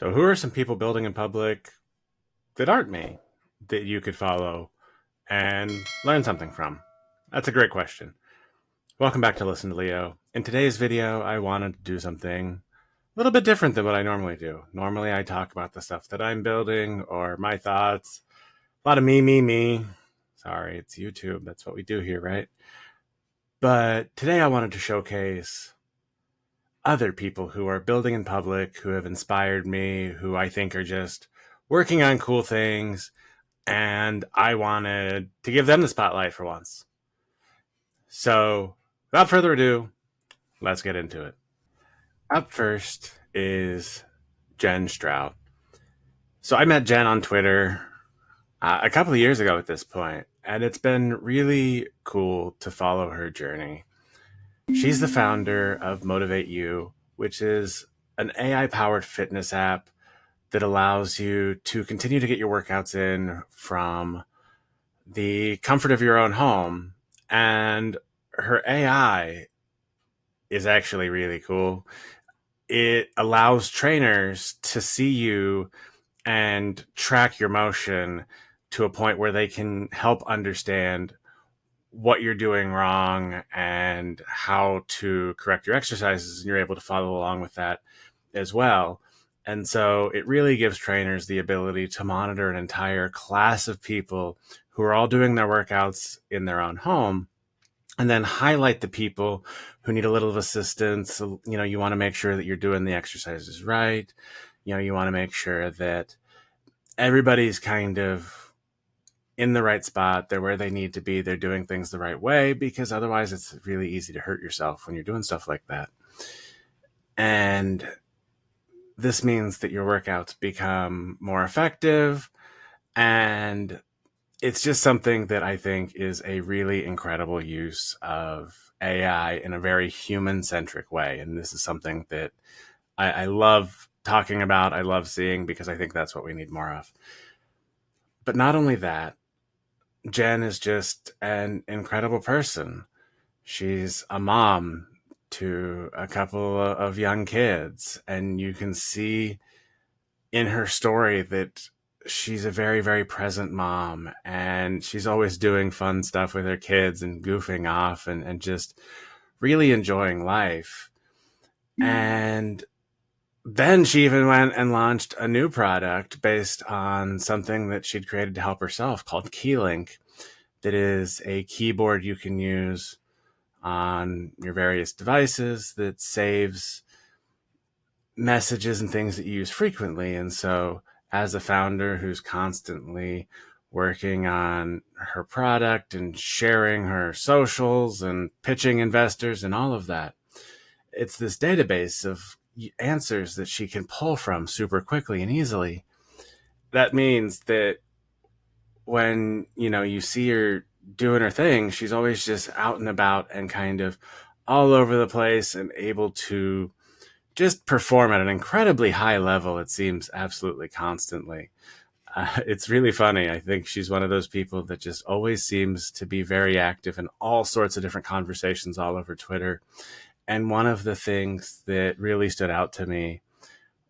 So, who are some people building in public that aren't me that you could follow and learn something from? That's a great question. Welcome back to Listen to Leo. In today's video, I wanted to do something a little bit different than what I normally do. Normally, I talk about the stuff that I'm building or my thoughts. A lot of me. Sorry, it's YouTube. That's what we do here, right? But today, I wanted to showcase other people who are building in public, who have inspired me, who I think are just working on cool things, and I wanted to give them the spotlight for once. So, without further ado, let's get into it. Up first is Jen Strout. So, I met Jen on Twitter a couple of years ago at this point, and it's been really cool to follow her journey. She's the founder of Motivate You, which is an AI powered fitness app that allows you to continue to get your workouts in from the comfort of your own home. And her AI is actually really cool. It allows trainers to see you and track your motion to a point where they can help understand what you're doing wrong and how to correct your exercises, and you're able to follow along with that as well. And so it really gives trainers the ability to monitor an entire class of people who are all doing their workouts in their own home, and then highlight the people who need a little of assistance. So, you want to make sure that you're doing the exercises right. You want to make sure that everybody's kind of in the right spot. They're where they need to be. They're doing things the right way, because otherwise it's really easy to hurt yourself when you're doing stuff like that. And this means that your workouts become more effective. And it's just something that I think is a really incredible use of AI in a very human centric way. And this is something that I love talking about. I love seeing, because I think that's what we need more of. But not only that, Jen is just an incredible person. She's a mom to a couple of young kids, and you can see in her story that she's a very, very present mom, and she's always doing fun stuff with her kids and goofing off and just really enjoying life. And then she even went and launched a new product based on something that she'd created to help herself called KeyLink, that is a keyboard you can use on your various devices that saves messages and things that you use frequently. And so, as a founder who's constantly working on her product and sharing her socials and pitching investors and all of that, it's this database of answers that she can pull from super quickly and easily. That means that when you see her doing her thing, she's always just out and about and kind of all over the place and able to just perform at an incredibly high level, it seems, absolutely constantly. It's really funny. I think she's one of those people that just always seems to be very active in all sorts of different conversations all over Twitter. And one of the things that really stood out to me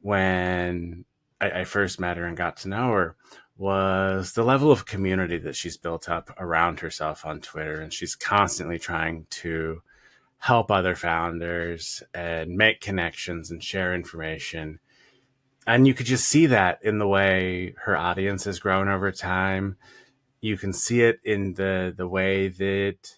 when I first met her and got to know her was the level of community that she's built up around herself on Twitter. And she's constantly trying to help other founders and make connections and share information. And you could just see that in the way her audience has grown over time. You can see it in the way that,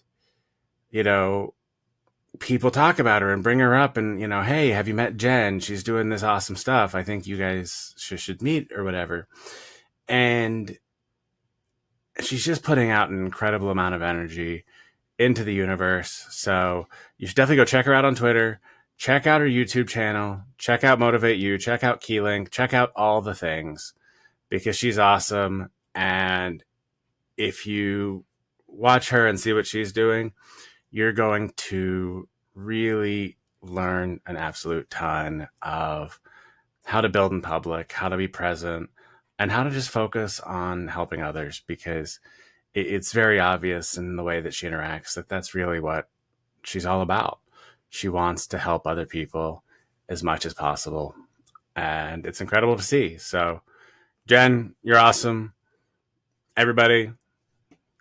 people talk about her and bring her up and, hey, have you met Jen? She's doing this awesome stuff. I think you guys should meet, or whatever. And she's just putting out an incredible amount of energy into the universe. So you should definitely go check her out on Twitter, check out her YouTube channel, check out Motivate You, check out KeyLink, check out all the things, because she's awesome. And if you watch her and see what she's doing, you're going to really learn an absolute ton of how to build in public, how to be present, and how to just focus on helping others, because it's very obvious in the way that she interacts that that's really what she's all about. She wants to help other people as much as possible. and it's incredible to see. So, Jen, you're awesome. Everybody,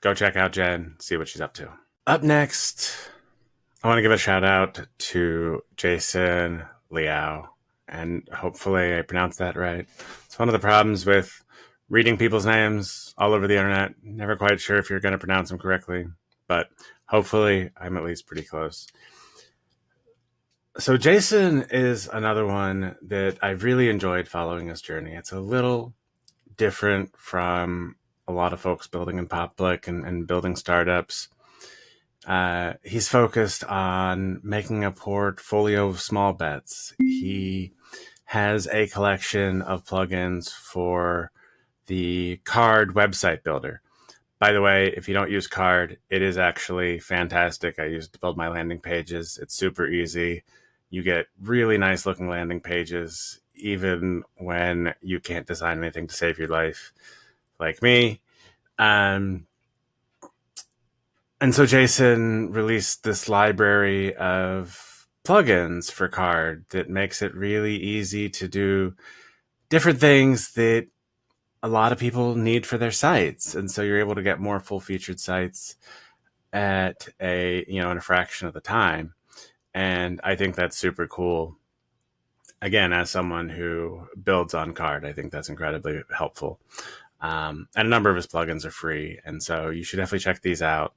go check out Jen, see what she's up to. Up next, I want to give a shout out to Jason Liao, and hopefully I pronounced that right. It's one of the problems with reading people's names all over the internet. Never quite sure if you're going to pronounce them correctly, but hopefully I'm at least pretty close. So Jason is another one that I've really enjoyed following his journey. It's a little different from a lot of folks building in public and building startups. He's focused on making a portfolio of small bets. He has a collection of plugins for the Carrd website builder. By the way, if you don't use Carrd, it is actually fantastic. I use it to build my landing pages. It's super easy. You get really nice looking landing pages, even when you can't design anything to save your life, like me. And so Jason released this library of plugins for Carrd that makes it really easy to do different things that a lot of people need for their sites. And so you're able to get more full featured sites at in a fraction of the time. And I think that's super cool. Again, as someone who builds on Carrd, I think that's incredibly helpful. And a number of his plugins are free. And so you should definitely check these out.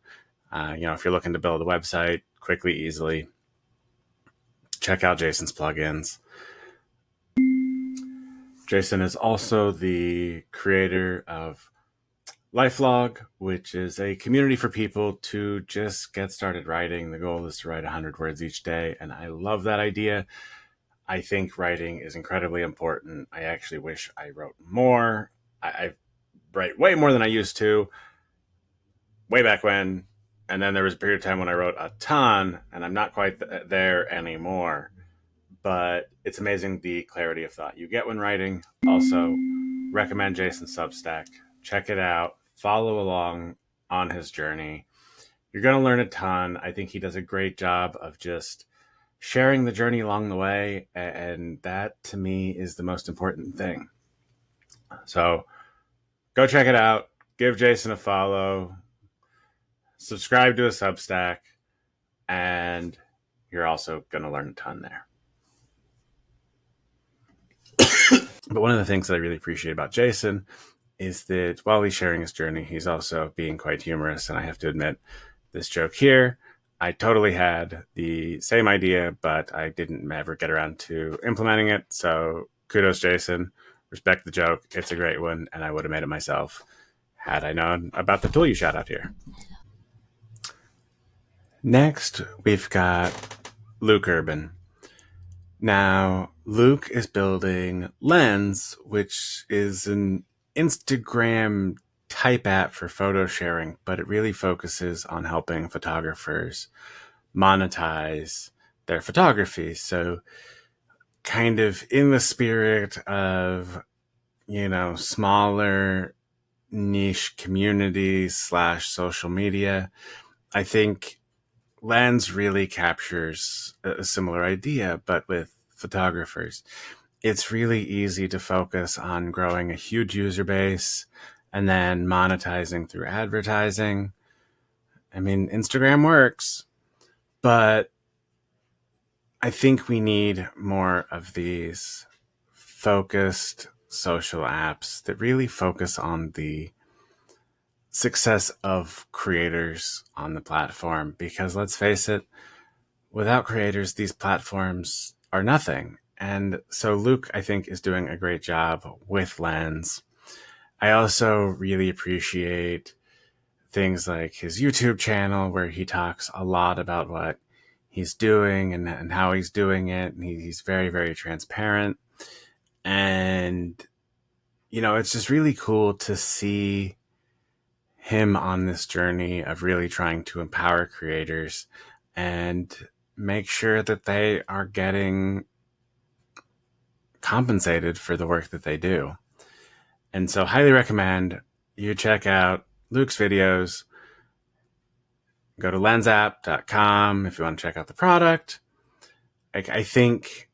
If you're looking to build a website quickly, easily, check out Jason's plugins. Jason is also the creator of Lifelog, which is a community for people to just get started writing. The goal is to write 100 words each day, and I love that idea. I think writing is incredibly important. I actually wish I wrote more. I write way more than I used to, way back when, and then there was a period of time when I wrote a ton, and I'm not quite there anymore. But it's amazing the clarity of thought you get when writing. Also, recommend Jason's Substack. Check it out. Follow along on his journey. You're going to learn a ton. I think he does a great job of just sharing the journey along the way. And that, to me, is the most important thing. So go check it out. Give Jason a follow. Subscribe to his Substack. And you're also going to learn a ton there. But one of the things that I really appreciate about Jason is that while he's sharing his journey, he's also being quite humorous. And I have to admit, this joke here, I totally had the same idea, but I didn't ever get around to implementing it. So kudos, Jason. Respect the joke. It's a great one, and I would have made it myself had I known about the tool you shout out here. Next, we've got Luke Urban. Now, Luke is building Lens, which is an Instagram type app for photo sharing, but it really focuses on helping photographers monetize their photography. So, kind of in the spirit of, smaller niche communities / social media, I think Lens really captures a similar idea, but with photographers. It's really easy to focus on growing a huge user base and then monetizing through advertising. I mean, Instagram works, but I think we need more of these focused social apps that really focus on the success of creators on the platform, because let's face it, without creators, these platforms are nothing. And so Luke, I think, is doing a great job with Lens. I also really appreciate things like his YouTube channel, where he talks a lot about what he's doing and how he's doing it. And he's very, very transparent. And, it's just really cool to see him on this journey of really trying to empower creators and make sure that they are getting compensated for the work that they do. And so highly recommend you check out Luke's videos. Go to lensapp.com if you want to check out the product. I think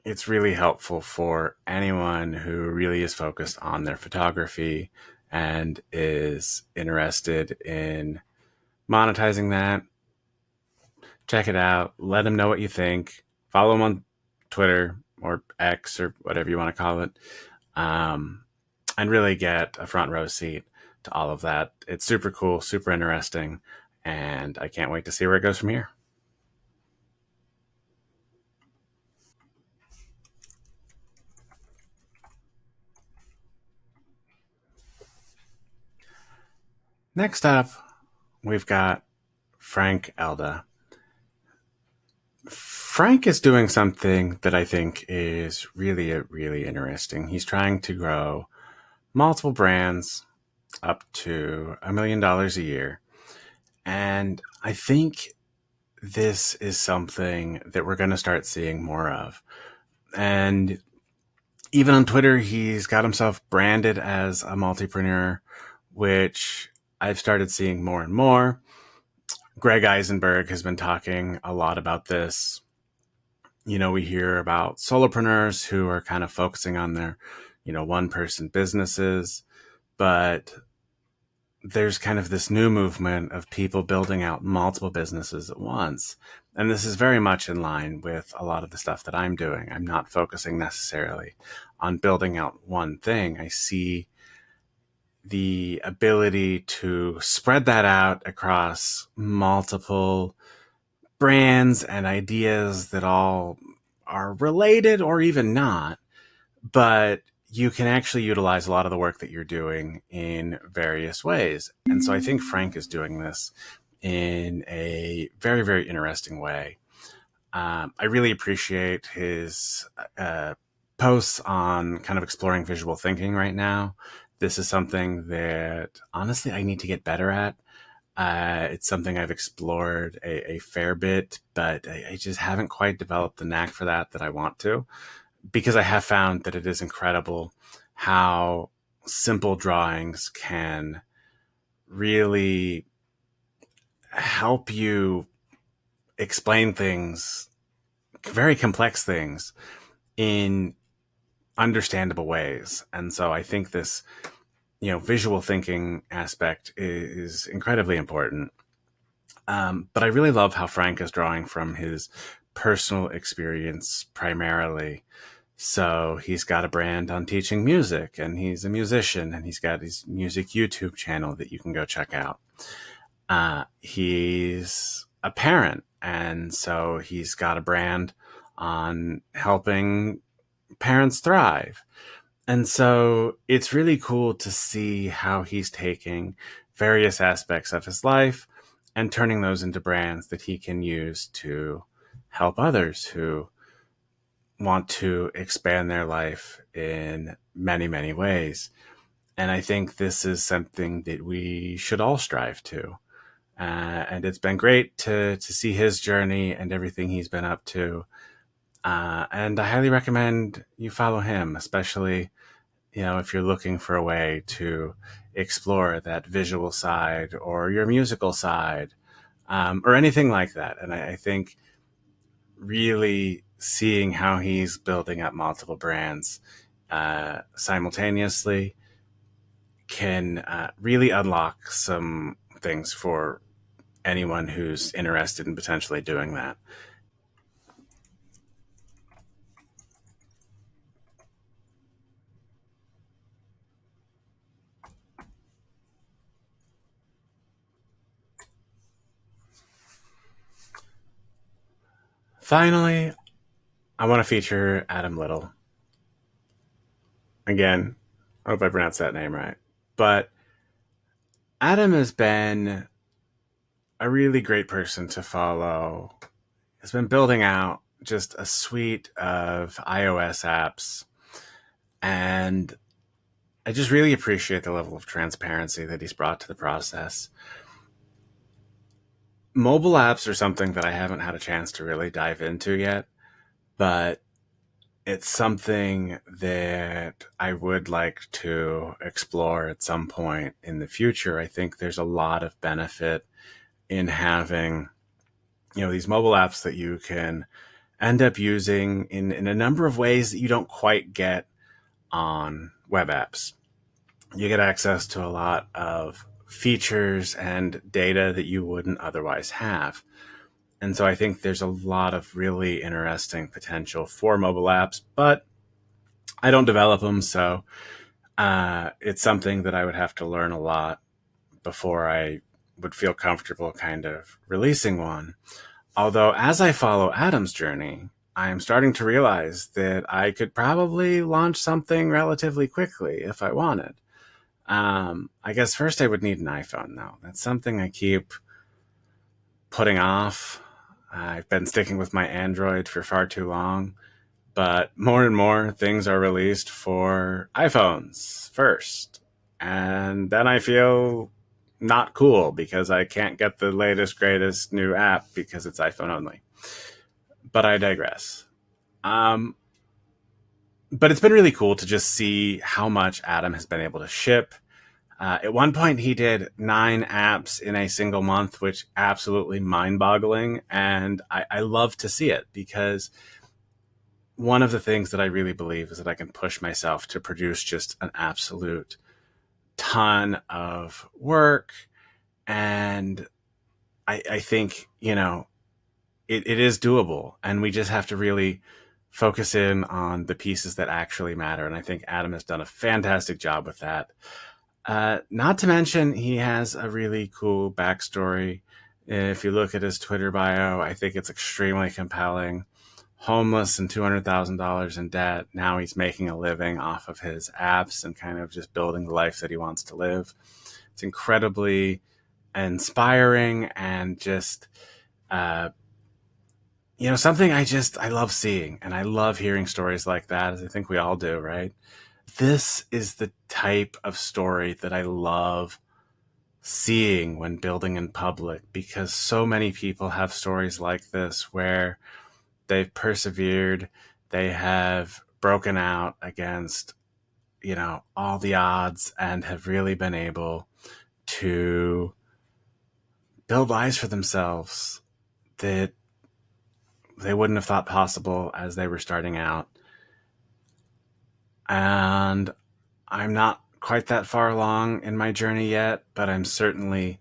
it's really helpful for anyone who really is focused on their photography and is interested in monetizing that. Check it out. Let them know what you think. Follow them on Twitter or X or whatever you want to call it, um, and really get a front row seat to all of that. It's super cool, super interesting, and I can't wait to see where it goes from here. Next up, we've got Frank Elda. Frank is doing something that I think is really interesting. He's trying to grow multiple brands up to $1 million a year. And I think this is something that we're going to start seeing more of. And even on Twitter, he's got himself branded as a multipreneur, which I've started seeing more and more. Greg Eisenberg has been talking a lot about this. You know, we hear about solopreneurs who are kind of focusing on their, one person businesses, but there's kind of this new movement of people building out multiple businesses at once. And this is very much in line with a lot of the stuff that I'm doing. I'm not focusing necessarily on building out one thing. I see the ability to spread that out across multiple brands and ideas that all are related or even not, but you can actually utilize a lot of the work that you're doing in various ways. And so I think Frank is doing this in a very interesting way. I really appreciate his posts on kind of exploring visual thinking right now. This is something that honestly I need to get better at. It's something I've explored a fair bit, but I just haven't quite developed the knack for that I want to, because I have found that it is incredible how simple drawings can really help you explain things, very complex things, in understandable ways. And so I think this, visual thinking aspect is incredibly important. But I really love how Frank is drawing from his personal experience primarily. So he's got a brand on teaching music, and he's a musician, and he's got his music YouTube channel that you can go check out. He's a parent, and so he's got a brand on helping parents thrive. And so it's really cool to see how he's taking various aspects of his life and turning those into brands that he can use to help others who want to expand their life in many ways. And I think this is something that we should all strive to. And it's been great to see his journey and everything he's been up to. And I highly recommend you follow him, especially, if you're looking for a way to explore that visual side or your musical side, or anything like that. And I think really seeing how he's building up multiple brands simultaneously can really unlock some things for anyone who's interested in potentially doing that. Finally, I want to feature Adam Little. Again, I hope I pronounced that name right. But Adam has been a really great person to follow. He's been building out just a suite of iOS apps, and I just really appreciate the level of transparency that he's brought to the process. Mobile apps are something that I haven't had a chance to really dive into yet, but it's something that I would like to explore at some point in the future. I think there's a lot of benefit in having, these mobile apps that you can end up using in a number of ways that you don't quite get on web apps. You get access to a lot of features and data that you wouldn't otherwise have. And so I think there's a lot of really interesting potential for mobile apps, but I don't develop them. So it's something that I would have to learn a lot before I would feel comfortable kind of releasing one. Although, as I follow Adam's journey, I am starting to realize that I could probably launch something relatively quickly if I wanted. I guess first I would need an iPhone, though. That's something I keep putting off. I've been sticking with my Android for far too long, but more and more things are released for iPhones first. And then I feel not cool because I can't get the latest, greatest new app because it's iPhone only. But I digress. But it's been really cool to just see how much Adam has been able to ship. At one point, he did 9 apps in a single month, which absolutely mind-boggling. And I love to see it because one of the things that I really believe is that I can push myself to produce just an absolute ton of work. And I think, it is doable. And we just have to really focus in on the pieces that actually matter. And I think Adam has done a fantastic job with that. Not to mention, he has a really cool backstory. If you look at his Twitter bio, I think it's extremely compelling. Homeless and $200,000 in debt. Now he's making a living off of his apps and kind of just building the life that he wants to live. It's incredibly inspiring and just, something I love seeing. And I love hearing stories like that, as I think we all do, right? This is the type of story that I love seeing when building in public, because so many people have stories like this where they've persevered, they have broken out against, all the odds and have really been able to build lives for themselves that they wouldn't have thought possible as they were starting out. And I'm not quite that far along in my journey yet, but I'm certainly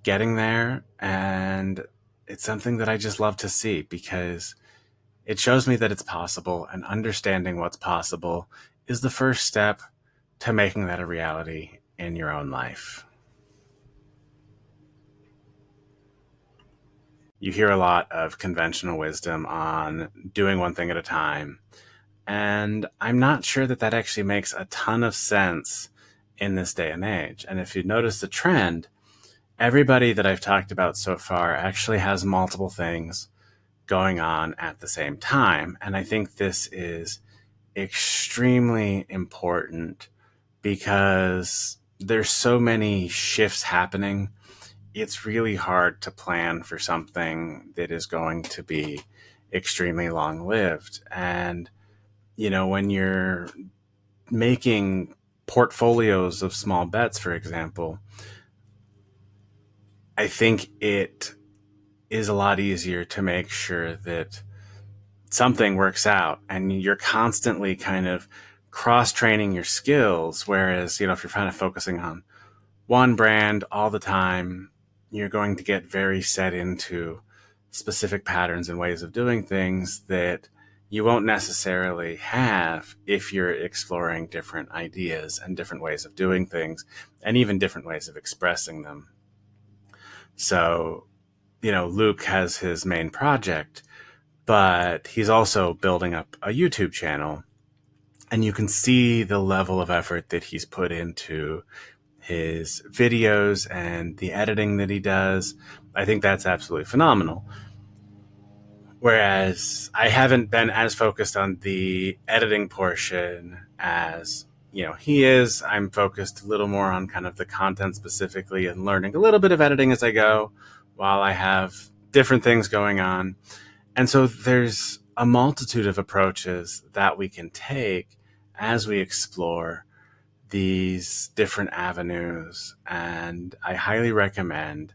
getting there. And it's something that I just love to see because it shows me that it's possible, and understanding what's possible is the first step to making that a reality in your own life. You hear a lot of conventional wisdom on doing one thing at a time. And I'm not sure that that actually makes a ton of sense in this day and age. And if you notice the trend, everybody that I've talked about so far actually has multiple things going on at the same time. And I think this is extremely important because there's so many shifts happening. It's really hard to plan for something that is going to be extremely long lived. And when you're making portfolios of small bets, for example, I think it is a lot easier to make sure that something works out and you're constantly kind of cross-training your skills. Whereas, if you're kind of focusing on one brand all the time, you're going to get very set into specific patterns and ways of doing things that you won't necessarily have if you're exploring different ideas and different ways of doing things and even different ways of expressing them. So, Luke has his main project, but he's also building up a YouTube channel, and you can see the level of effort that he's put into his videos and the editing that he does. I think that's absolutely phenomenal. Whereas I haven't been as focused on the editing portion as, he is. I'm focused a little more on kind of the content specifically and learning a little bit of editing as I go while I have different things going on. And so there's a multitude of approaches that we can take as we explore these different avenues. And I highly recommend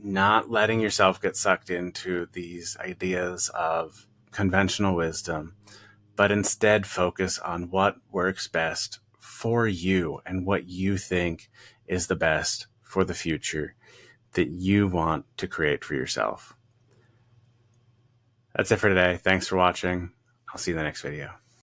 not letting yourself get sucked into these ideas of conventional wisdom, but instead focus on what works best for you and what you think is the best for the future that you want to create for yourself. That's it for today. Thanks for watching. I'll see you in the next video.